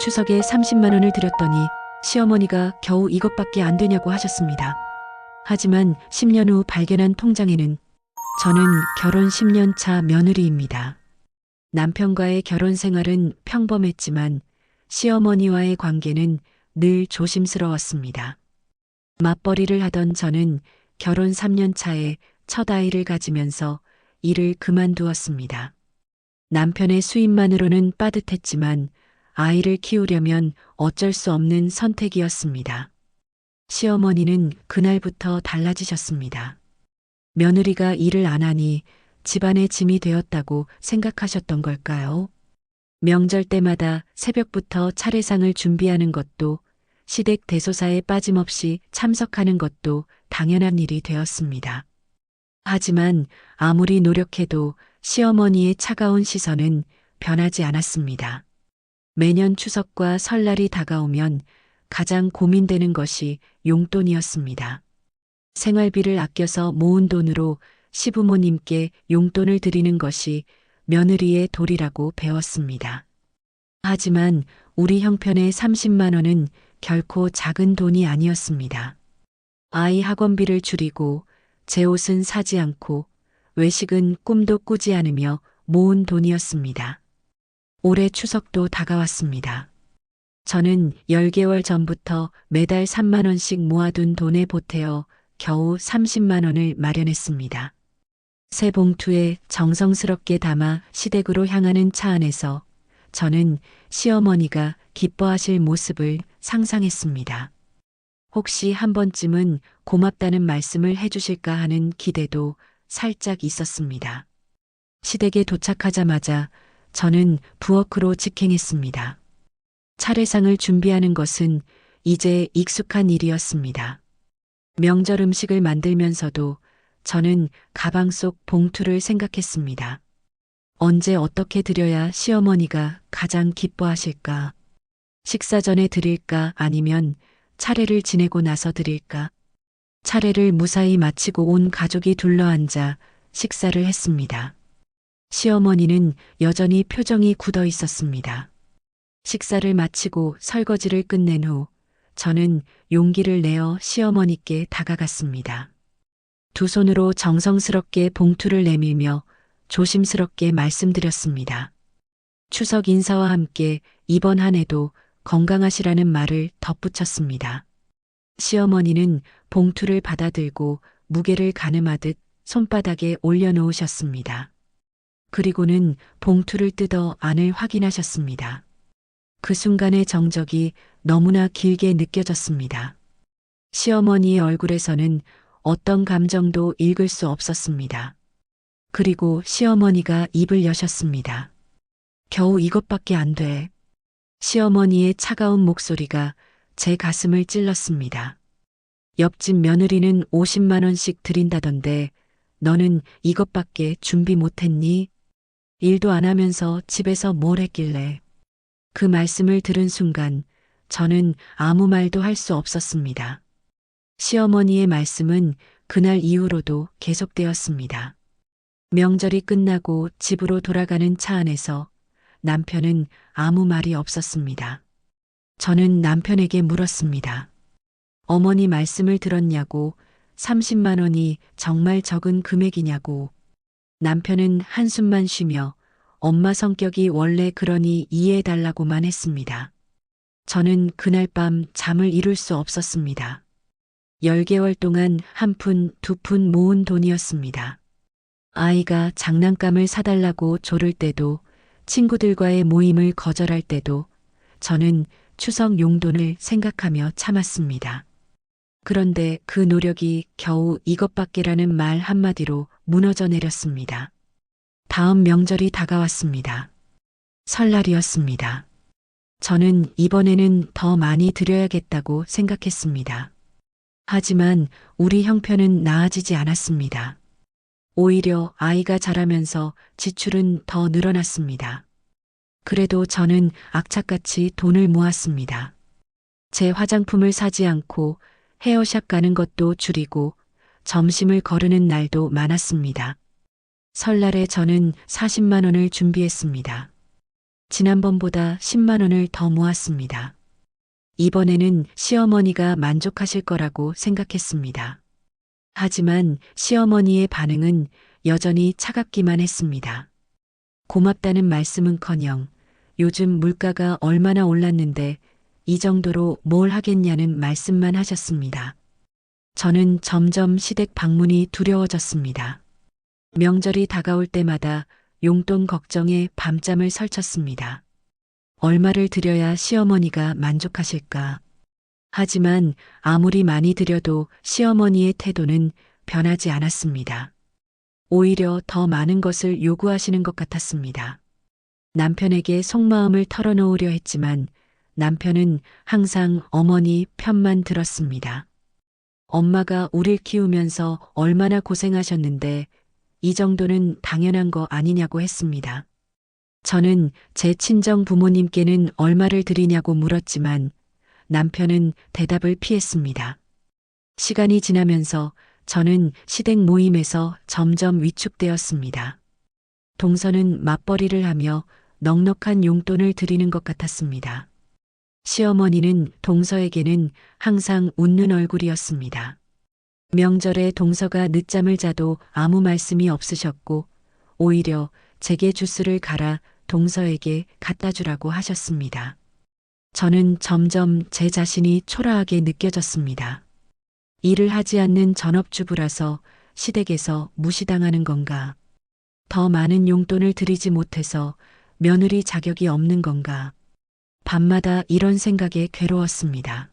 추석에 30만 원을 드렸더니 시어머니가 겨우 이것밖에 안 되냐고 하셨습니다. 하지만 10년 후 발견한 통장에는 저는 결혼 10년 차 며느리입니다. 남편과의 결혼 생활은 평범했지만 시어머니와의 관계는 늘 조심스러웠습니다. 맞벌이를 하던 저는 결혼 3년 차에 첫 아이를 가지면서 일을 그만두었습니다. 남편의 수입만으로는 빠듯했지만 아이를 키우려면 어쩔 수 없는 선택이었습니다. 시어머니는 그날부터 달라지셨습니다. 며느리가 일을 안 하니 집안의 짐이 되었다고 생각하셨던 걸까요? 명절 때마다 새벽부터 차례상을 준비하는 것도 시댁 대소사에 빠짐없이 참석하는 것도 당연한 일이 되었습니다. 하지만 아무리 노력해도 시어머니의 차가운 시선은 변하지 않았습니다. 매년 추석과 설날이 다가오면 가장 고민되는 것이 용돈이었습니다. 생활비를 아껴서 모은 돈으로 시부모님께 용돈을 드리는 것이 며느리의 도리라고 배웠습니다. 하지만 우리 형편의 30만 원은 결코 작은 돈이 아니었습니다. 아이 학원비를 줄이고 제 옷은 사지 않고 외식은 꿈도 꾸지 않으며 모은 돈이었습니다. 올해 추석도 다가왔습니다. 저는 10개월 전부터 매달 3만 원씩 모아둔 돈에 보태어 겨우 30만 원을 마련했습니다. 새 봉투에 정성스럽게 담아 시댁으로 향하는 차 안에서 저는 시어머니가 기뻐하실 모습을 상상했습니다. 혹시 한 번쯤은 고맙다는 말씀을 해주실까 하는 기대도 살짝 있었습니다. 시댁에 도착하자마자 저는 부엌으로 직행했습니다. 차례상을 준비하는 것은 이제 익숙한 일이었습니다. 명절 음식을 만들면서도 저는 가방 속 봉투를 생각했습니다. 언제 어떻게 드려야 시어머니가 가장 기뻐하실까? 식사 전에 드릴까 아니면 차례를 지내고 나서 드릴까? 차례를 무사히 마치고 온 가족이 둘러앉아 식사를 했습니다. 시어머니는 여전히 표정이 굳어 있었습니다. 식사를 마치고 설거지를 끝낸 후 저는 용기를 내어 시어머니께 다가갔습니다. 두 손으로 정성스럽게 봉투를 내밀며 조심스럽게 말씀드렸습니다. 추석 인사와 함께 이번 한 해도 건강하시라는 말을 덧붙였습니다. 시어머니는 봉투를 받아들고 무게를 가늠하듯 손바닥에 올려놓으셨습니다. 그리고는 봉투를 뜯어 안을 확인하셨습니다. 그 순간의 정적이 너무나 길게 느껴졌습니다. 시어머니의 얼굴에서는 어떤 감정도 읽을 수 없었습니다. 그리고 시어머니가 입을 여셨습니다. 겨우 이것밖에 안 돼. 시어머니의 차가운 목소리가 제 가슴을 찔렀습니다. 옆집 며느리는 50만 원씩 드린다던데 너는 이것밖에 준비 못했니? 일도 안 하면서 집에서 뭘 했길래. 그 말씀을 들은 순간 저는 아무 말도 할 수 없었습니다. 시어머니의 말씀은 그날 이후로도 계속되었습니다. 명절이 끝나고 집으로 돌아가는 차 안에서 남편은 아무 말이 없었습니다. 저는 남편에게 물었습니다. 어머니 말씀을 들었냐고, 30만 원이 정말 적은 금액이냐고. 남편은 한숨만 쉬며 엄마 성격이 원래 그러니 이해해달라고만 했습니다. 저는 그날 밤 잠을 이룰 수 없었습니다. 10개월 동안 한 푼, 두 푼 모은 돈이었습니다. 아이가 장난감을 사달라고 조를 때도, 친구들과의 모임을 거절할 때도 저는 추석 용돈을 생각하며 참았습니다. 그런데 그 노력이 겨우 이것밖에라는 말 한마디로 무너져 내렸습니다. 다음 명절이 다가왔습니다. 설날이었습니다. 저는 이번에는 더 많이 드려야겠다고 생각했습니다. 하지만 우리 형편은 나아지지 않았습니다. 오히려 아이가 자라면서 지출은 더 늘어났습니다. 그래도 저는 악착같이 돈을 모았습니다. 제 화장품을 사지 않고 헤어샵 가는 것도 줄이고 점심을 거르는 날도 많았습니다. 설날에 저는 40만 원을 준비했습니다. 지난번보다 10만 원을 더 모았습니다. 이번에는 시어머니가 만족하실 거라고 생각했습니다. 하지만 시어머니의 반응은 여전히 차갑기만 했습니다. 고맙다는 말씀은커녕 요즘 물가가 얼마나 올랐는데 이 정도로 뭘 하겠냐는 말씀만 하셨습니다. 저는 점점 시댁 방문이 두려워졌습니다. 명절이 다가올 때마다 용돈 걱정에 밤잠을 설쳤습니다. 얼마를 드려야 시어머니가 만족하실까? 하지만 아무리 많이 드려도 시어머니의 태도는 변하지 않았습니다. 오히려 더 많은 것을 요구하시는 것 같았습니다. 남편에게 속마음을 털어놓으려 했지만 남편은 항상 어머니 편만 들었습니다. 엄마가 우릴 키우면서 얼마나 고생하셨는데 이 정도는 당연한 거 아니냐고 했습니다. 저는 제 친정 부모님께는 얼마를 드리냐고 물었지만 남편은 대답을 피했습니다. 시간이 지나면서 저는 시댁 모임에서 점점 위축되었습니다. 동서는 맞벌이를 하며 넉넉한 용돈을 드리는 것 같았습니다. 시어머니는 동서에게는 항상 웃는 얼굴이었습니다. 명절에 동서가 늦잠을 자도 아무 말씀이 없으셨고 오히려 제게 주스를 갈아 동서에게 갖다 주라고 하셨습니다. 저는 점점 제 자신이 초라하게 느껴졌습니다. 일을 하지 않는 전업주부라서 시댁에서 무시당하는 건가? 더 많은 용돈을 드리지 못해서 며느리 자격이 없는 건가? 밤마다 이런 생각에 괴로웠습니다.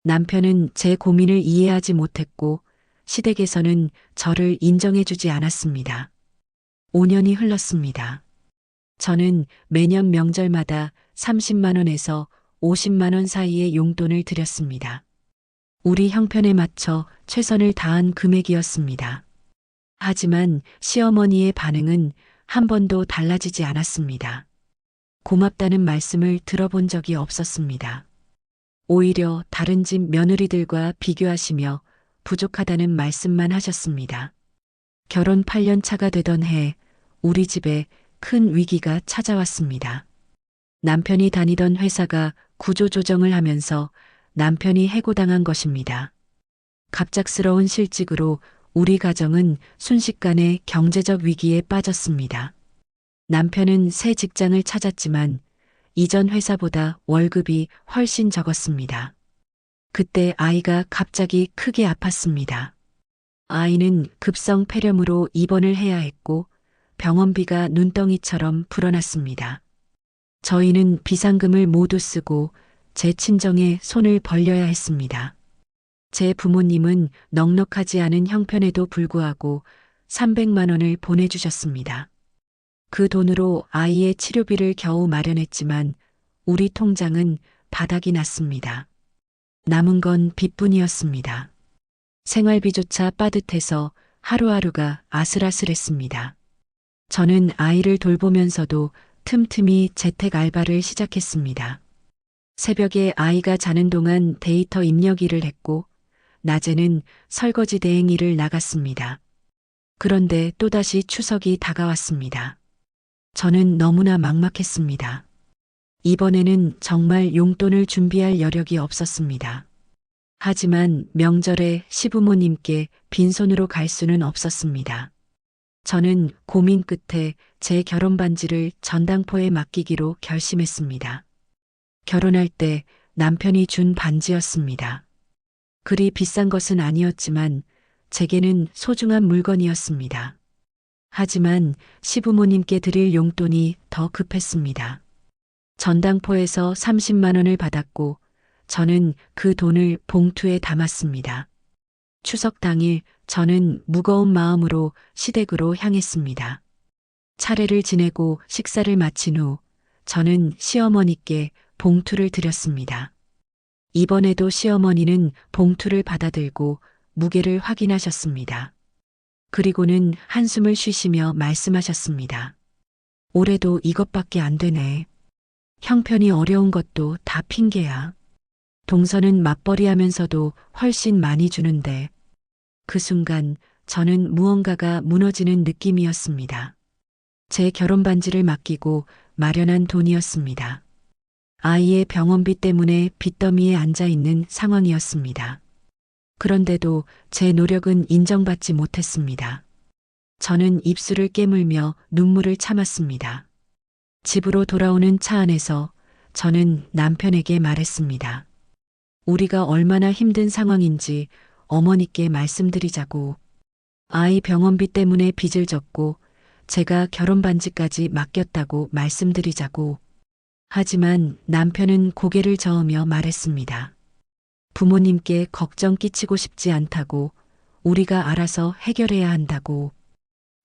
남편은 제 고민을 이해하지 못했고 시댁에서는 저를 인정해주지 않았습니다. 5년이 흘렀습니다. 저는 매년 명절마다 30만 원에서 50만 원 사이의 용돈을 드렸습니다. 우리 형편에 맞춰 최선을 다한 금액이었습니다. 하지만 시어머니의 반응은 한 번도 달라지지 않았습니다. 고맙다는 말씀을 들어본 적이 없었습니다. 오히려 다른 집 며느리들과 비교하시며 부족하다는 말씀만 하셨습니다. 결혼 8년 차가 되던 해 우리 집에 큰 위기가 찾아왔습니다. 남편이 다니던 회사가 구조조정을 하면서 남편이 해고당한 것입니다. 갑작스러운 실직으로 우리 가정은 순식간에 경제적 위기에 빠졌습니다. 남편은 새 직장을 찾았지만 이전 회사보다 월급이 훨씬 적었습니다. 그때 아이가 갑자기 크게 아팠습니다. 아이는 급성 폐렴으로 입원을 해야 했고 병원비가 눈덩이처럼 불어났습니다. 저희는 비상금을 모두 쓰고 제 친정에 손을 벌려야 했습니다. 제 부모님은 넉넉하지 않은 형편에도 불구하고 300만 원을 보내주셨습니다. 그 돈으로 아이의 치료비를 겨우 마련했지만 우리 통장은 바닥이 났습니다. 남은 건 빚뿐이었습니다. 생활비조차 빠듯해서 하루하루가 아슬아슬했습니다. 저는 아이를 돌보면서도 틈틈이 재택 알바를 시작했습니다. 새벽에 아이가 자는 동안 데이터 입력 일을 했고 낮에는 설거지 대행 일을 나갔습니다. 그런데 또다시 추석이 다가왔습니다. 저는 너무나 막막했습니다. 이번에는 정말 용돈을 준비할 여력이 없었습니다. 하지만 명절에 시부모님께 빈손으로 갈 수는 없었습니다. 저는 고민 끝에 제 결혼 반지를 전당포에 맡기기로 결심했습니다. 결혼할 때 남편이 준 반지였습니다. 그리 비싼 것은 아니었지만 제게는 소중한 물건이었습니다. 하지만 시부모님께 드릴 용돈이 더 급했습니다. 전당포에서 30만 원을 받았고 저는 그 돈을 봉투에 담았습니다. 추석 당일 저는 무거운 마음으로 시댁으로 향했습니다. 차례를 지내고 식사를 마친 후 저는 시어머니께 봉투를 드렸습니다. 이번에도 시어머니는 봉투를 받아들고 무게를 확인하셨습니다. 그리고는 한숨을 쉬시며 말씀하셨습니다. 올해도 이것밖에 안 되네. 형편이 어려운 것도 다 핑계야. 동서는 맞벌이 하면서도 훨씬 많이 주는데 그 순간 저는 무언가가 무너지는 느낌이었습니다. 제 결혼 반지를 맡기고 마련한 돈이었습니다. 아이의 병원비 때문에 빚더미에 앉아 있는 상황이었습니다. 그런데도 제 노력은 인정받지 못했습니다. 저는 입술을 깨물며 눈물을 참았습니다. 집으로 돌아오는 차 안에서 저는 남편에게 말했습니다. 우리가 얼마나 힘든 상황인지 어머니께 말씀드리자고. 아이 병원비 때문에 빚을 졌고 제가 결혼 반지까지 맡겼다고 말씀드리자고. 하지만 남편은 고개를 저으며 말했습니다. 부모님께 걱정 끼치고 싶지 않다고, 우리가 알아서 해결해야 한다고.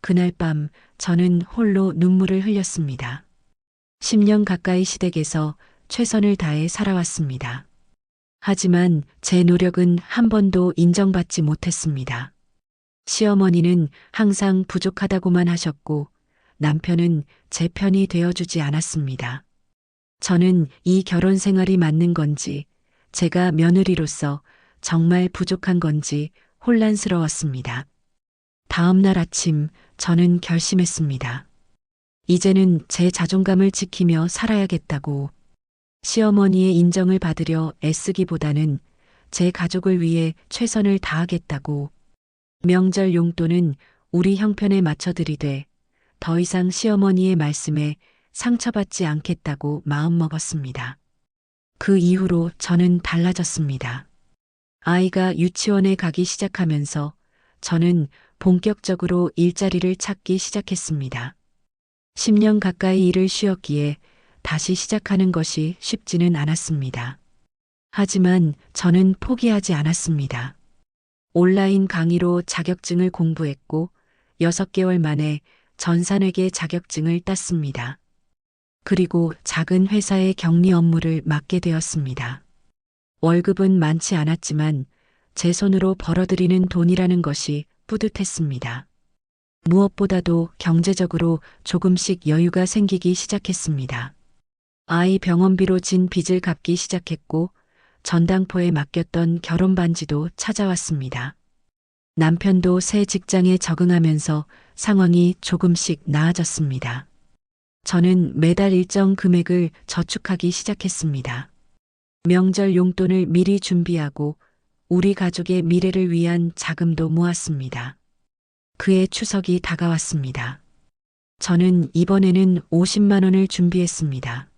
그날 밤 저는 홀로 눈물을 흘렸습니다. 10년 가까이 시댁에서 최선을 다해 살아왔습니다. 하지만 제 노력은 한 번도 인정받지 못했습니다. 시어머니는 항상 부족하다고만 하셨고 남편은 제 편이 되어주지 않았습니다. 저는 이 결혼 생활이 맞는 건지, 제가 며느리로서 정말 부족한 건지 혼란스러웠습니다. 다음 날 아침 저는 결심했습니다. 이제는 제 자존감을 지키며 살아야겠다고. 시어머니의 인정을 받으려 애쓰기보다는 제 가족을 위해 최선을 다하겠다고. 명절 용돈은 우리 형편에 맞춰드리되 더 이상 시어머니의 말씀에 상처받지 않겠다고 마음먹었습니다. 그 이후로 저는 달라졌습니다. 아이가 유치원에 가기 시작하면서 저는 본격적으로 일자리를 찾기 시작했습니다. 10년 가까이 일을 쉬었기에 다시 시작하는 것이 쉽지는 않았습니다. 하지만 저는 포기하지 않았습니다. 온라인 강의로 자격증을 공부했고 6개월 만에 전산회계 자격증을 땄습니다. 그리고 작은 회사의 격리 업무를 맡게 되었습니다. 월급은 많지 않았지만 제 손으로 벌어들이는 돈이라는 것이 뿌듯했습니다. 무엇보다도 경제적으로 조금씩 여유가 생기기 시작했습니다. 아이 병원비로 진 빚을 갚기 시작했고 전당포에 맡겼던 결혼 반지도 찾아왔습니다. 남편도 새 직장에 적응하면서 상황이 조금씩 나아졌습니다. 저는 매달 일정 금액을 저축하기 시작했습니다. 명절 용돈을 미리 준비하고 우리 가족의 미래를 위한 자금도 모았습니다. 그해 추석이 다가왔습니다. 저는 이번에는 50만 원을 준비했습니다.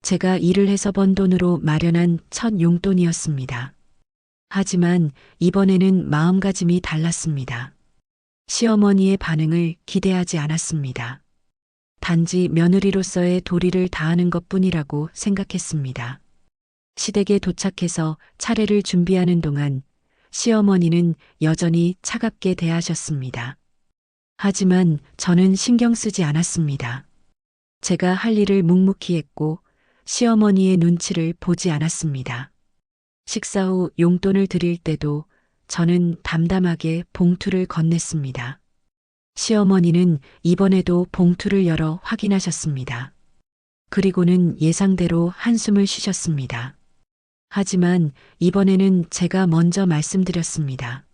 제가 일을 해서 번 돈으로 마련한 첫 용돈이었습니다. 하지만 이번에는 마음가짐이 달랐습니다. 시어머니의 반응을 기대하지 않았습니다. 단지 며느리로서의 도리를 다하는 것뿐이라고 생각했습니다. 시댁에 도착해서 차례를 준비하는 동안 시어머니는 여전히 차갑게 대하셨습니다. 하지만 저는 신경 쓰지 않았습니다. 제가 할 일을 묵묵히 했고 시어머니의 눈치를 보지 않았습니다. 식사 후 용돈을 드릴 때도 저는 담담하게 봉투를 건넸습니다. 시어머니는 이번에도 봉투를 열어 확인하셨습니다. 그리고는 예상대로 한숨을 쉬셨습니다. 하지만 이번에는 제가 먼저 말씀드렸습니다.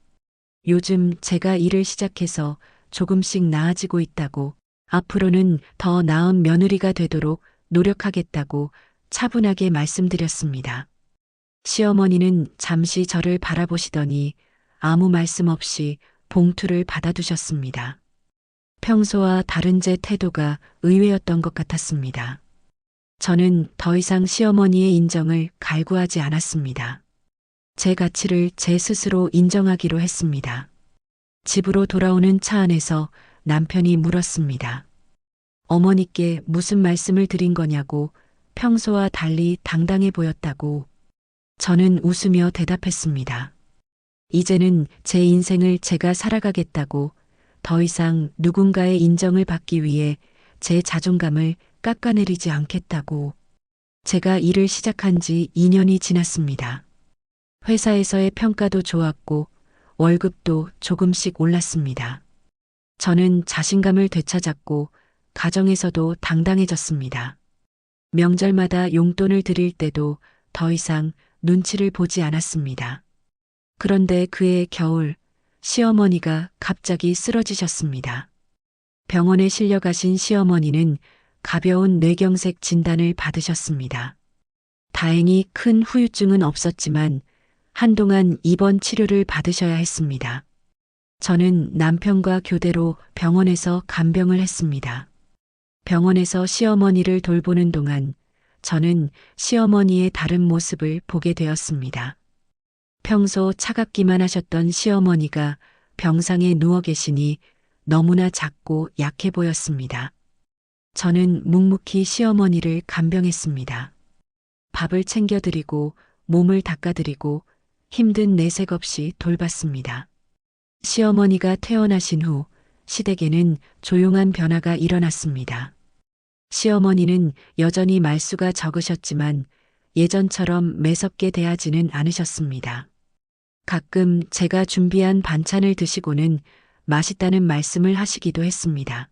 요즘 제가 일을 시작해서 조금씩 나아지고 있다고, 앞으로는 더 나은 며느리가 되도록 노력하겠다고 차분하게 말씀드렸습니다. 시어머니는 잠시 저를 바라보시더니 아무 말씀 없이 봉투를 받아두셨습니다. 평소와 다른 제 태도가 의외였던 것 같았습니다. 저는 더 이상 시어머니의 인정을 갈구하지 않았습니다. 제 가치를 제 스스로 인정하기로 했습니다. 집으로 돌아오는 차 안에서 남편이 물었습니다. 어머니께 무슨 말씀을 드린 거냐고. 평소와 달리 당당해 보였다고. 저는 웃으며 대답했습니다. 이제는 제 인생을 제가 살아가겠다고. 더 이상 누군가의 인정을 받기 위해 제 자존감을 깎아내리지 않겠다고. 제가 일을 시작한 지 2년이 지났습니다. 회사에서의 평가도 좋았고 월급도 조금씩 올랐습니다. 저는 자신감을 되찾았고 가정에서도 당당해졌습니다. 명절마다 용돈을 드릴 때도 더 이상 눈치를 보지 않았습니다. 그런데 그해 겨울 시어머니가 갑자기 쓰러지셨습니다. 병원에 실려가신 시어머니는 가벼운 뇌경색 진단을 받으셨습니다. 다행히 큰 후유증은 없었지만 한동안 입원 치료를 받으셔야 했습니다. 저는 남편과 교대로 병원에서 간병을 했습니다. 병원에서 시어머니를 돌보는 동안 저는 시어머니의 다른 모습을 보게 되었습니다. 평소 차갑기만 하셨던 시어머니가 병상에 누워 계시니 너무나 작고 약해 보였습니다. 저는 묵묵히 시어머니를 간병했습니다. 밥을 챙겨드리고 몸을 닦아드리고 힘든 내색 없이 돌봤습니다. 시어머니가 퇴원하신 후 시댁에는 조용한 변화가 일어났습니다. 시어머니는 여전히 말수가 적으셨지만 예전처럼 매섭게 대하지는 않으셨습니다. 가끔 제가 준비한 반찬을 드시고는 맛있다는 말씀을 하시기도 했습니다.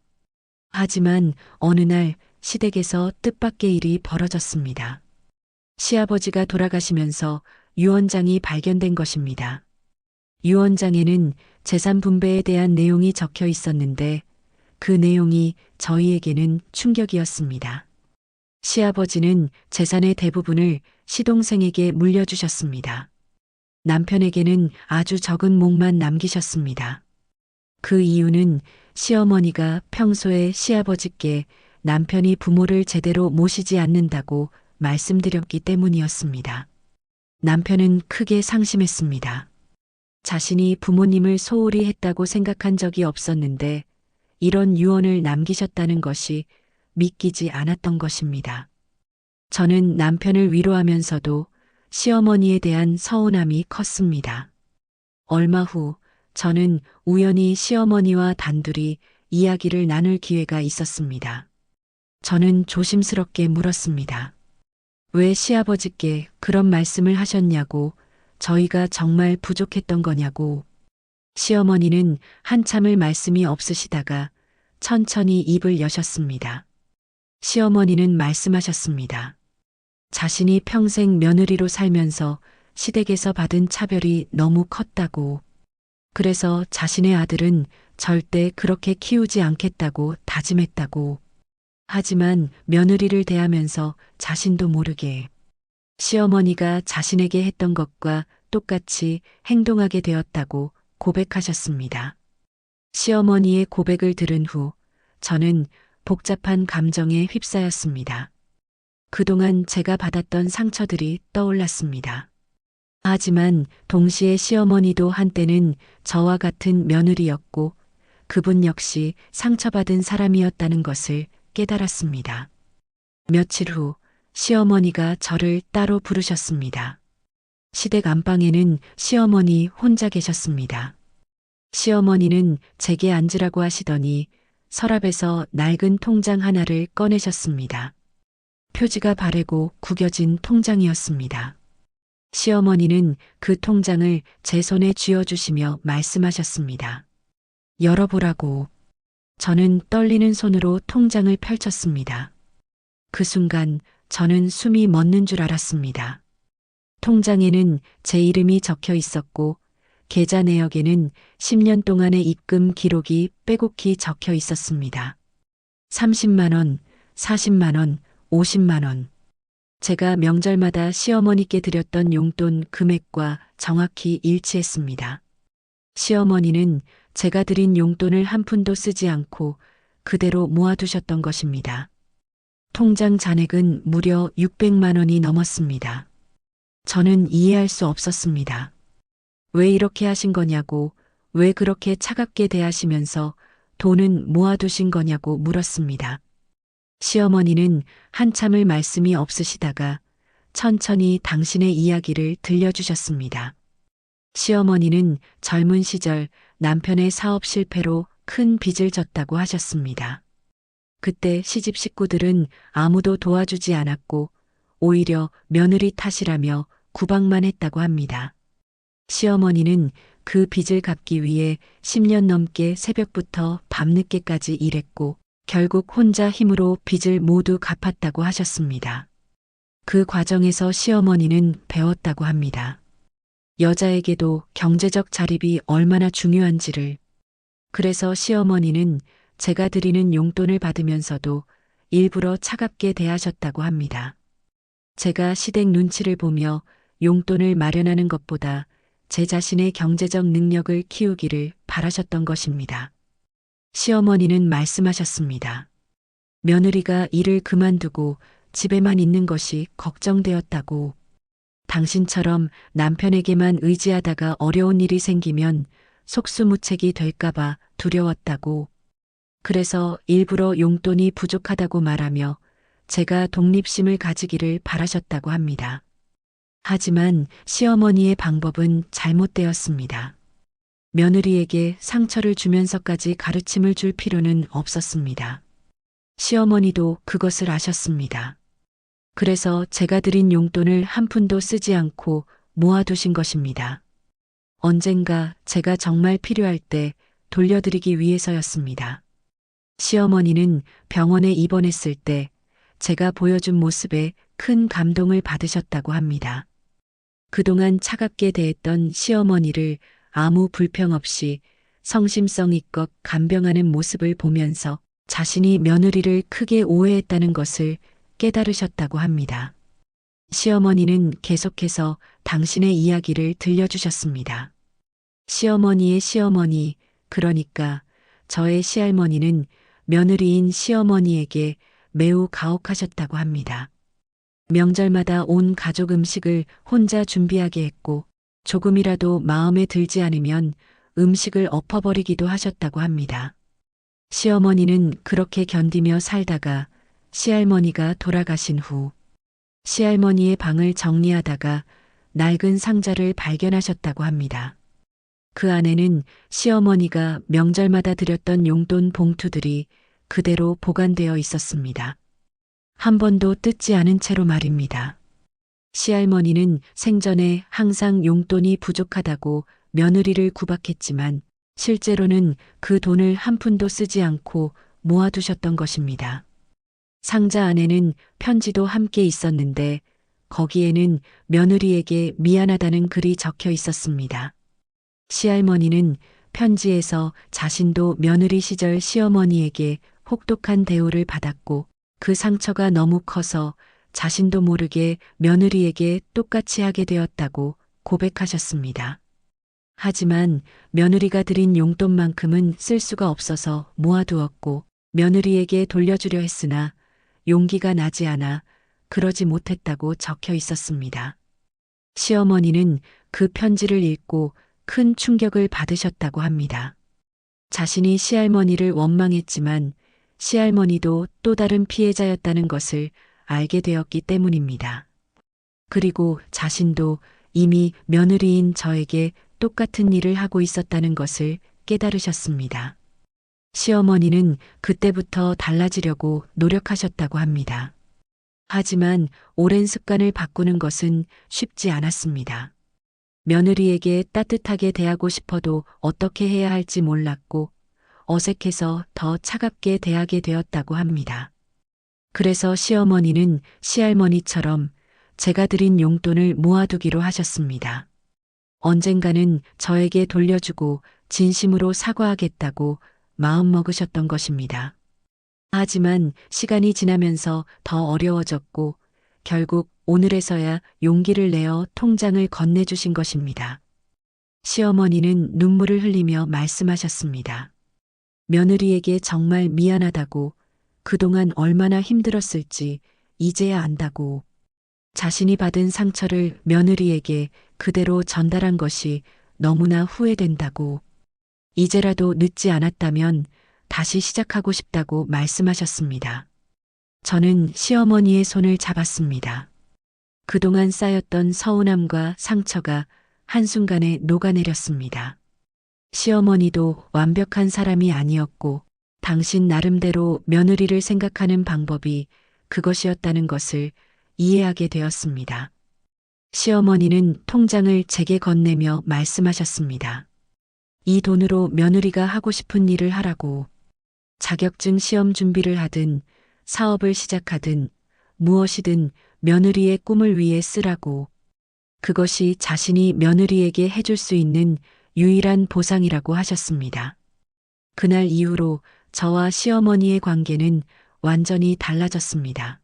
하지만 어느 날 시댁에서 뜻밖의 일이 벌어졌습니다. 시아버지가 돌아가시면서 유언장이 발견된 것입니다. 유언장에는 재산 분배에 대한 내용이 적혀 있었는데 그 내용이 저희에게는 충격이었습니다. 시아버지는 재산의 대부분을 시동생에게 물려주셨습니다. 남편에게는 아주 적은 몫만 남기셨습니다. 그 이유는 시어머니가 평소에 시아버지께 남편이 부모를 제대로 모시지 않는다고 말씀드렸기 때문이었습니다. 남편은 크게 상심했습니다. 자신이 부모님을 소홀히 했다고 생각한 적이 없었는데 이런 유언을 남기셨다는 것이 믿기지 않았던 것입니다. 저는 남편을 위로하면서도 시어머니에 대한 서운함이 컸습니다. 얼마 후 저는 우연히 시어머니와 단둘이 이야기를 나눌 기회가 있었습니다. 저는 조심스럽게 물었습니다. 왜 시아버지께 그런 말씀을 하셨냐고, 저희가 정말 부족했던 거냐고. 시어머니는 한참을 말씀이 없으시다가 천천히 입을 여셨습니다. 시어머니는 말씀하셨습니다. 자신이 평생 며느리로 살면서 시댁에서 받은 차별이 너무 컸다고. 그래서 자신의 아들은 절대 그렇게 키우지 않겠다고 다짐했다고. 하지만 며느리를 대하면서 자신도 모르게 시어머니가 자신에게 했던 것과 똑같이 행동하게 되었다고 고백하셨습니다. 시어머니의 고백을 들은 후 저는 복잡한 감정에 휩싸였습니다. 그동안 제가 받았던 상처들이 떠올랐습니다. 하지만 동시에 시어머니도 한때는 저와 같은 며느리였고 그분 역시 상처받은 사람이었다는 것을 깨달았습니다. 며칠 후 시어머니가 저를 따로 부르셨습니다. 시댁 안방에는 시어머니 혼자 계셨습니다. 시어머니는 제게 앉으라고 하시더니 서랍에서 낡은 통장 하나를 꺼내셨습니다. 표지가 바래고 구겨진 통장이었습니다. 시어머니는 그 통장을 제 손에 쥐어주시며 말씀하셨습니다. 열어보라고. 저는 떨리는 손으로 통장을 펼쳤습니다. 그 순간 저는 숨이 멎는 줄 알았습니다. 통장에는 제 이름이 적혀 있었고 계좌 내역에는 10년 동안의 입금 기록이 빼곡히 적혀 있었습니다. 30만 원, 40만 원, 50만 원. 제가 명절마다 시어머니께 드렸던 용돈 금액과 정확히 일치했습니다. 시어머니는 제가 드린 용돈을 한 푼도 쓰지 않고 그대로 모아두셨던 것입니다. 통장 잔액은 무려 600만 원이 넘었습니다. 저는 이해할 수 없었습니다. 왜 이렇게 하신 거냐고, 왜 그렇게 차갑게 대하시면서 돈은 모아두신 거냐고 물었습니다. 시어머니는 한참을 말씀이 없으시다가 천천히 당신의 이야기를 들려주셨습니다. 시어머니는 젊은 시절 남편의 사업 실패로 큰 빚을 졌다고 하셨습니다. 그때 시집 식구들은 아무도 도와주지 않았고 오히려 며느리 탓이라며 구박만 했다고 합니다. 시어머니는 그 빚을 갚기 위해 10년 넘게 새벽부터 밤늦게까지 일했고 결국 혼자 힘으로 빚을 모두 갚았다고 하셨습니다. 그 과정에서 시어머니는 배웠다고 합니다. 여자에게도 경제적 자립이 얼마나 중요한지를. 그래서 시어머니는 제가 드리는 용돈을 받으면서도 일부러 차갑게 대하셨다고 합니다. 제가 시댁 눈치를 보며 용돈을 마련하는 것보다 제 자신의 경제적 능력을 키우기를 바라셨던 것입니다. 시어머니는 말씀하셨습니다. 며느리가 일을 그만두고 집에만 있는 것이 걱정되었다고. 당신처럼 남편에게만 의지하다가 어려운 일이 생기면 속수무책이 될까봐 두려웠다고. 그래서 일부러 용돈이 부족하다고 말하며 제가 독립심을 가지기를 바라셨다고 합니다. 하지만 시어머니의 방법은 잘못되었습니다. 며느리에게 상처를 주면서까지 가르침을 줄 필요는 없었습니다. 시어머니도 그것을 아셨습니다. 그래서 제가 드린 용돈을 한 푼도 쓰지 않고 모아두신 것입니다. 언젠가 제가 정말 필요할 때 돌려드리기 위해서였습니다. 시어머니는 병원에 입원했을 때 제가 보여준 모습에 큰 감동을 받으셨다고 합니다. 그동안 차갑게 대했던 시어머니를 아무 불평 없이 성심성의껏 간병하는 모습을 보면서 자신이 며느리를 크게 오해했다는 것을 깨달으셨다고 합니다. 시어머니는 계속해서 당신의 이야기를 들려주셨습니다. 시어머니의 시어머니, 그러니까 저의 시할머니는 며느리인 시어머니에게 매우 가혹하셨다고 합니다. 명절마다 온 가족 음식을 혼자 준비하게 했고 조금이라도 마음에 들지 않으면 음식을 엎어버리기도 하셨다고 합니다. 시어머니는 그렇게 견디며 살다가 시할머니가 돌아가신 후 시할머니의 방을 정리하다가 낡은 상자를 발견하셨다고 합니다. 그 안에는 시어머니가 명절마다 드렸던 용돈 봉투들이 그대로 보관되어 있었습니다. 한 번도 뜯지 않은 채로 말입니다. 시할머니는 생전에 항상 용돈이 부족하다고 며느리를 구박했지만 실제로는 그 돈을 한 푼도 쓰지 않고 모아두셨던 것입니다. 상자 안에는 편지도 함께 있었는데 거기에는 며느리에게 미안하다는 글이 적혀 있었습니다. 시할머니는 편지에서 자신도 며느리 시절 시어머니에게 혹독한 대우를 받았고 그 상처가 너무 커서 자신도 모르게 며느리에게 똑같이 하게 되었다고 고백하셨습니다. 하지만 며느리가 드린 용돈만큼은 쓸 수가 없어서 모아두었고 며느리에게 돌려주려 했으나 용기가 나지 않아 그러지 못했다고 적혀 있었습니다. 시어머니는 그 편지를 읽고 큰 충격을 받으셨다고 합니다. 자신이 시할머니를 원망했지만 시할머니도 또 다른 피해자였다는 것을 알게 되었기 때문입니다. 그리고 자신도 이미 며느리인 저에게 똑같은 일을 하고 있었다는 것을 깨달으셨습니다. 시어머니는 그때부터 달라지려고 노력하셨다고 합니다. 하지만 오랜 습관을 바꾸는 것은 쉽지 않았습니다. 며느리에게 따뜻하게 대하고 싶어도 어떻게 해야 할지 몰랐고 어색해서 더 차갑게 대하게 되었다고 합니다. 그래서 시어머니는 시할머니처럼 제가 드린 용돈을 모아두기로 하셨습니다. 언젠가는 저에게 돌려주고 진심으로 사과하겠다고 마음먹으셨던 것입니다. 하지만 시간이 지나면서 더 어려워졌고 결국 오늘에서야 용기를 내어 통장을 건네주신 것입니다. 시어머니는 눈물을 흘리며 말씀하셨습니다. 며느리에게 정말 미안하다고, 그동안 얼마나 힘들었을지 이제야 안다고, 자신이 받은 상처를 며느리에게 그대로 전달한 것이 너무나 후회된다고, 이제라도 늦지 않았다면 다시 시작하고 싶다고 말씀하셨습니다. 저는 시어머니의 손을 잡았습니다. 그동안 쌓였던 서운함과 상처가 한순간에 녹아내렸습니다. 시어머니도 완벽한 사람이 아니었고 당신 나름대로 며느리를 생각하는 방법이 그것이었다는 것을 이해하게 되었습니다. 시어머니는 통장을 제게 건네며 말씀하셨습니다. 이 돈으로 며느리가 하고 싶은 일을 하라고. 자격증 시험 준비를 하든 사업을 시작하든 무엇이든 며느리의 꿈을 위해 쓰라고. 그것이 자신이 며느리에게 해줄 수 있는 유일한 보상이라고 하셨습니다. 그날 이후로 저와 시어머니의 관계는 완전히 달라졌습니다.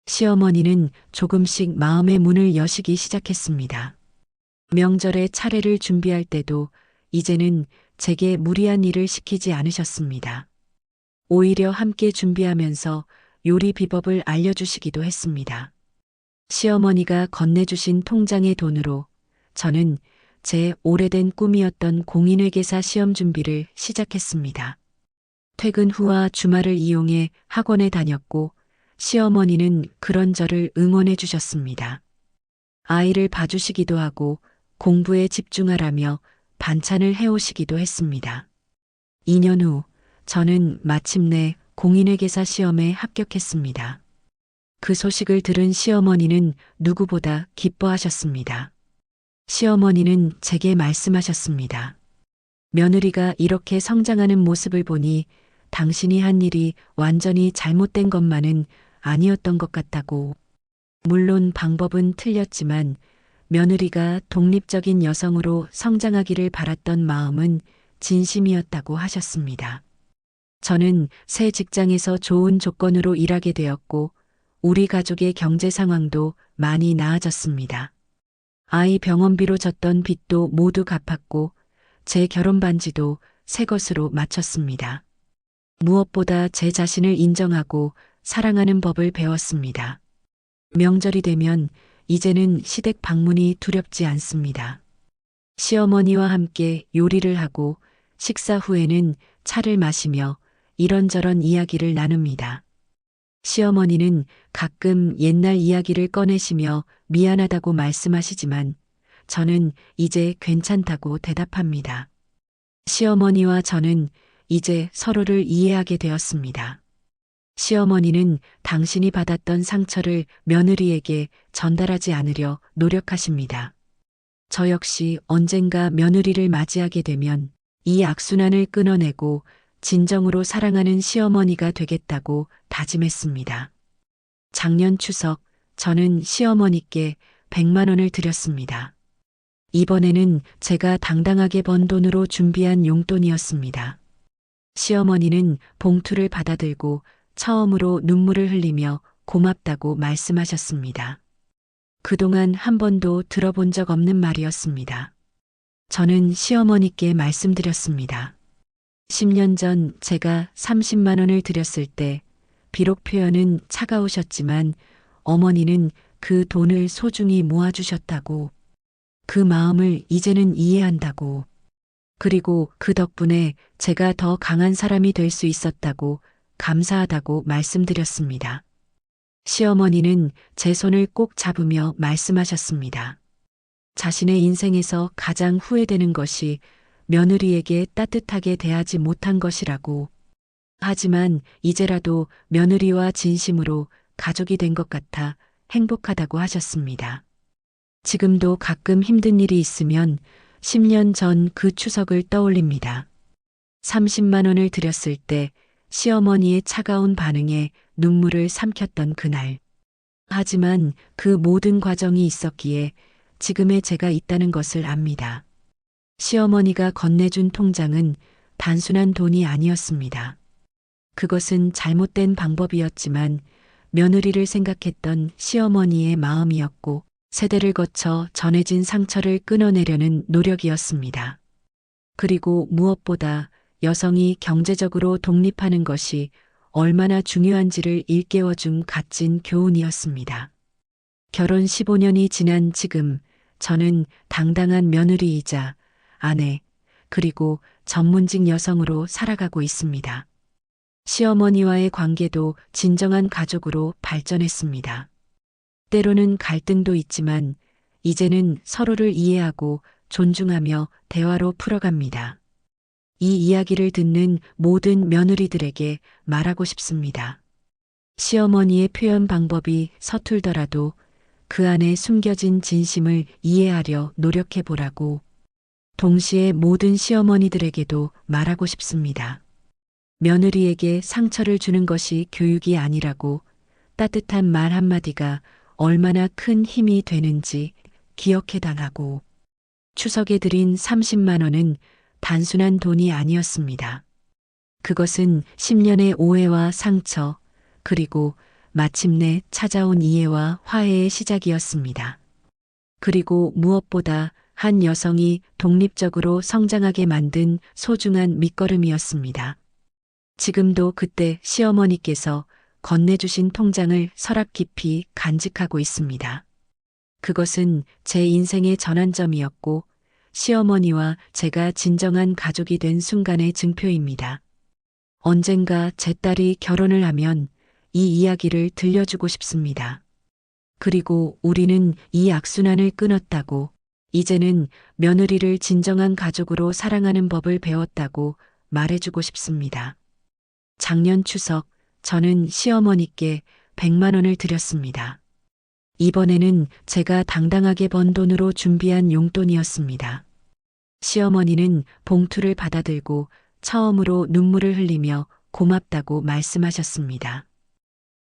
시어머니는 조금씩 마음의 문을 여시기 시작했습니다. 명절에 차례를 준비할 때도 이제는 제게 무리한 일을 시키지 않으셨습니다. 오히려 함께 준비하면서 요리 비법을 알려주시기도 했습니다. 시어머니가 건네주신 통장의 돈으로 저는 제 오래된 꿈이었던 공인회계사 시험 준비를 시작했습니다. 퇴근 후와 주말을 이용해 학원에 다녔고 시어머니는 그런 저를 응원해 주셨습니다. 아이를 봐주시기도 하고 공부에 집중하라며 반찬을 해오시기도 했습니다. 2년 후 저는 마침내 공인회계사 시험에 합격했습니다. 그 소식을 들은 시어머니는 누구보다 기뻐하셨습니다. 시어머니는 제게 말씀하셨습니다. 며느리가 이렇게 성장하는 모습을 보니 당신이 한 일이 완전히 잘못된 것만은 아니었던 것 같다고. 물론 방법은 틀렸지만 며느리가 독립적인 여성으로 성장하기를 바랐던 마음은 진심이었다고 하셨습니다. 저는 새 직장에서 좋은 조건으로 일하게 되었고 우리 가족의 경제 상황도 많이 나아졌습니다. 아이 병원비로 졌던 빚도 모두 갚았고 제 결혼 반지도 새 것으로 마쳤습니다. 무엇보다 제 자신을 인정하고 사랑하는 법을 배웠습니다. 명절이 되면 이제는 시댁 방문이 두렵지 않습니다. 시어머니와 함께 요리를 하고 식사 후에는 차를 마시며 이런저런 이야기를 나눕니다. 시어머니는 가끔 옛날 이야기를 꺼내시며 미안하다고 말씀하시지만 저는 이제 괜찮다고 대답합니다. 시어머니와 저는 이제 서로를 이해하게 되었습니다. 시어머니는 당신이 받았던 상처를 며느리에게 전달하지 않으려 노력하십니다. 저 역시 언젠가 며느리를 맞이하게 되면 이 악순환을 끊어내고 진정으로 사랑하는 시어머니가 되겠다고 다짐했습니다. 작년 추석 저는 시어머니께 100만 원을 드렸습니다. 이번에는 제가 당당하게 번 돈으로 준비한 용돈이었습니다. 시어머니는 봉투를 받아들고 처음으로 눈물을 흘리며 고맙다고 말씀하셨습니다. 그동안 한 번도 들어본 적 없는 말이었습니다. 저는 시어머니께 말씀드렸습니다. 10년 전 제가 30만 원을 드렸을 때 비록 표현은 차가우셨지만 어머니는 그 돈을 소중히 모아주셨다고, 그 마음을 이제는 이해한다고, 그리고 그 덕분에 제가 더 강한 사람이 될 수 있었다고 감사하다고 말씀드렸습니다. 시어머니는 제 손을 꼭 잡으며 말씀하셨습니다. 자신의 인생에서 가장 후회되는 것이 며느리에게 따뜻하게 대하지 못한 것이라고. 하지만 이제라도 며느리와 진심으로 가족이 된 것 같아 행복하다고 하셨습니다. 지금도 가끔 힘든 일이 있으면 10년 전 그 추석을 떠올립니다. 30만 원을 드렸을 때 시어머니의 차가운 반응에 눈물을 삼켰던 그날. 하지만 그 모든 과정이 있었기에 지금의 제가 있다는 것을 압니다. 시어머니가 건네준 통장은 단순한 돈이 아니었습니다. 그것은 잘못된 방법이었지만 며느리를 생각했던 시어머니의 마음이었고 세대를 거쳐 전해진 상처를 끊어내려는 노력이었습니다. 그리고 무엇보다 여성이 경제적으로 독립하는 것이 얼마나 중요한지를 일깨워준 값진 교훈이었습니다. 결혼 15년이 지난 지금 저는 당당한 며느리이자 아내, 그리고 전문직 여성으로 살아가고 있습니다. 시어머니와의 관계도 진정한 가족으로 발전했습니다. 때로는 갈등도 있지만 이제는 서로를 이해하고 존중하며 대화로 풀어갑니다. 이 이야기를 듣는 모든 며느리들에게 말하고 싶습니다. 시어머니의 표현 방법이 서툴더라도 그 안에 숨겨진 진심을 이해하려 노력해보라고. 동시에 모든 시어머니들에게도 말하고 싶습니다. 며느리에게 상처를 주는 것이 교육이 아니라고, 따뜻한 말 한마디가 얼마나 큰 힘이 되는지 기억해달라고. 추석에 드린 30만 원은 단순한 돈이 아니었습니다. 그것은 10년의 오해와 상처, 그리고 마침내 찾아온 이해와 화해의 시작이었습니다. 그리고 무엇보다 한 여성이 독립적으로 성장하게 만든 소중한 밑거름이었습니다. 지금도 그때 시어머니께서 건네주신 통장을 서랍 깊이 간직하고 있습니다. 그것은 제 인생의 전환점이었고 시어머니와 제가 진정한 가족이 된 순간의 증표입니다. 언젠가 제 딸이 결혼을 하면 이 이야기를 들려주고 싶습니다. 그리고 우리는 이 악순환을 끊었다고, 이제는 며느리를 진정한 가족으로 사랑하는 법을 배웠다고 말해주고 싶습니다. 작년 추석, 저는 시어머니께 100만 원을 드렸습니다. 이번에는 제가 당당하게 번 돈으로 준비한 용돈이었습니다. 시어머니는 봉투를 받아들고 처음으로 눈물을 흘리며 고맙다고 말씀하셨습니다.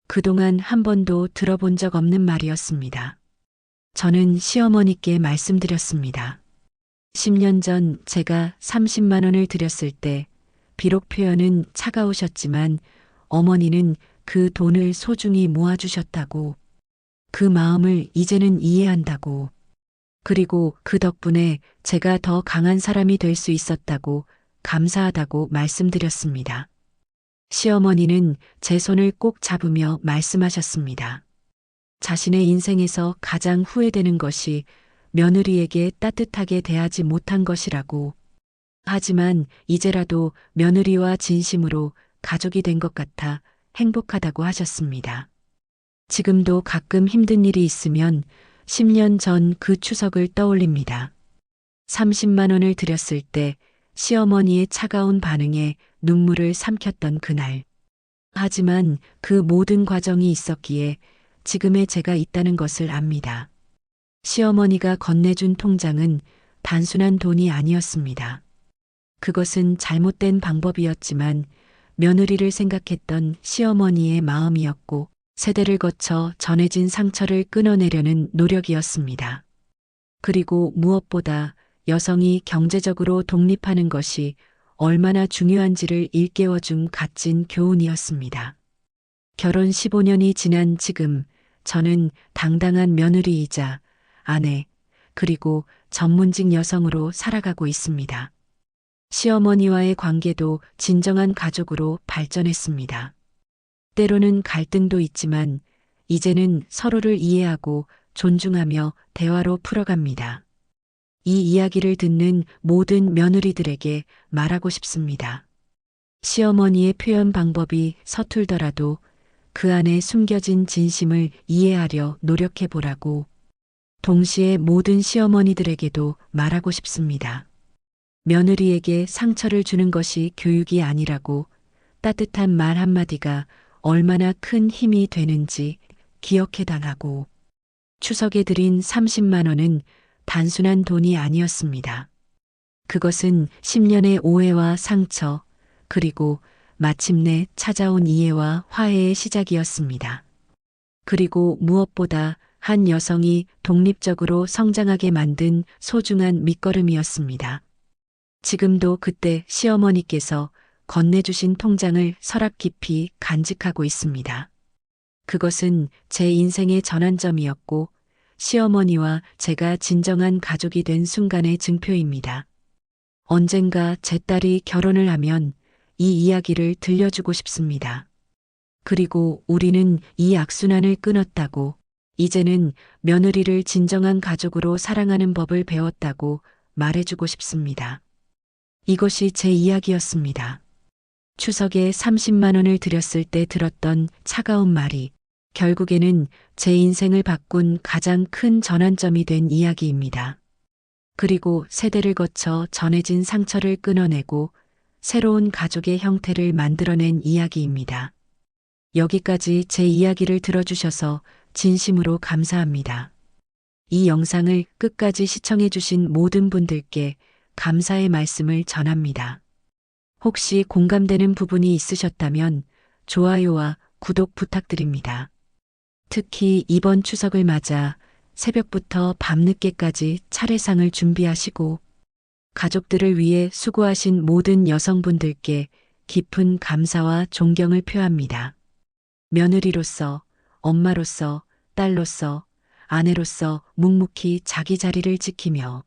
그동안 한 번도 들어본 적 없는 말이었습니다. 저는 시어머니께 말씀드렸습니다. 10년 전 제가 30만 원을 드렸을 때 비록 표현은 차가우셨지만 어머니는 그 돈을 소중히 모아주셨다고, 그 마음을 이제는 이해한다고, 그리고 그 덕분에 제가 더 강한 사람이 될 수 있었다고 감사하다고 말씀드렸습니다. 시어머니는 제 손을 꼭 잡으며 말씀하셨습니다. 자신의 인생에서 가장 후회되는 것이 며느리에게 따뜻하게 대하지 못한 것이라고. 하지만 이제라도 며느리와 진심으로 가족이 된 것 같아 행복하다고 하셨습니다. 지금도 가끔 힘든 일이 있으면 10년 전 그 추석을 떠올립니다. 30만 원을 드렸을 때 시어머니의 차가운 반응에 눈물을 삼켰던 그날. 하지만 그 모든 과정이 있었기에 지금의 제가 있다는 것을 압니다. 시어머니가 건네준 통장은 단순한 돈이 아니었습니다. 그것은 잘못된 방법이었지만 며느리를 생각했던 시어머니의 마음이었고 세대를 거쳐 전해진 상처를 끊어내려는 노력이었습니다. 그리고 무엇보다 여성이 경제적으로 독립하는 것이 얼마나 중요한지를 일깨워준 값진 교훈이었습니다. 결혼 15년이 지난 지금 저는 당당한 며느리이자 아내, 그리고 전문직 여성으로 살아가고 있습니다. 시어머니와의 관계도 진정한 가족으로 발전했습니다. 때로는 갈등도 있지만 이제는 서로를 이해하고 존중하며 대화로 풀어갑니다. 이 이야기를 듣는 모든 며느리들에게 말하고 싶습니다. 시어머니의 표현 방법이 서툴더라도 그 안에 숨겨진 진심을 이해하려 노력해 보라고. 동시에 모든 시어머니들에게도 말하고 싶습니다. 며느리에게 상처를 주는 것이 교육이 아니라고, 따뜻한 말 한마디가 얼마나 큰 힘이 되는지 기억해 달라고. 추석에 드린 30만 원은 단순한 돈이 아니었습니다. 그것은 10년의 오해와 상처, 그리고 마침내 찾아온 이해와 화해의 시작이었습니다. 그리고 무엇보다 한 여성이 독립적으로 성장하게 만든 소중한 밑거름이었습니다. 지금도 그때 시어머니께서 건네주신 통장을 서랍 깊이 간직하고 있습니다. 그것은 제 인생의 전환점이었고 시어머니와 제가 진정한 가족이 된 순간의 증표입니다. 언젠가 제 딸이 결혼을 하면 이 이야기를 들려주고 싶습니다. 그리고 우리는 이 악순환을 끊었다고, 이제는 며느리를 진정한 가족으로 사랑하는 법을 배웠다고 말해주고 싶습니다. 이것이 제 이야기였습니다. 추석에 30만 원을 드렸을 때 들었던 차가운 말이 결국에는 제 인생을 바꾼 가장 큰 전환점이 된 이야기입니다. 그리고 세대를 거쳐 전해진 상처를 끊어내고 새로운 가족의 형태를 만들어낸 이야기입니다. 여기까지 제 이야기를 들어주셔서 진심으로 감사합니다. 이 영상을 끝까지 시청해주신 모든 분들께 감사의 말씀을 전합니다. 혹시 공감되는 부분이 있으셨다면 좋아요와 구독 부탁드립니다. 특히 이번 추석을 맞아 새벽부터 밤늦게까지 차례상을 준비하시고 가족들을 위해 수고하신 모든 여성분들께 깊은 감사와 존경을 표합니다. 며느리로서, 엄마로서, 딸로서, 아내로서 묵묵히 자기 자리를 지키며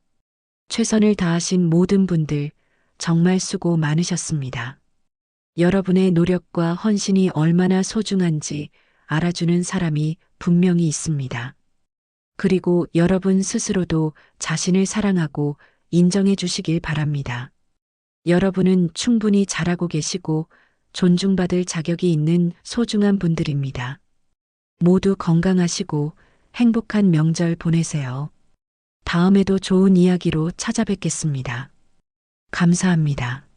최선을 다하신 모든 분들 정말 수고 많으셨습니다. 여러분의 노력과 헌신이 얼마나 소중한지 알아주는 사람이 분명히 있습니다. 그리고 여러분 스스로도 자신을 사랑하고 인정해 주시길 바랍니다. 여러분은 충분히 잘하고 계시고 존중받을 자격이 있는 소중한 분들입니다. 모두 건강하시고 행복한 명절 보내세요. 다음에도 좋은 이야기로 찾아뵙겠습니다. 감사합니다.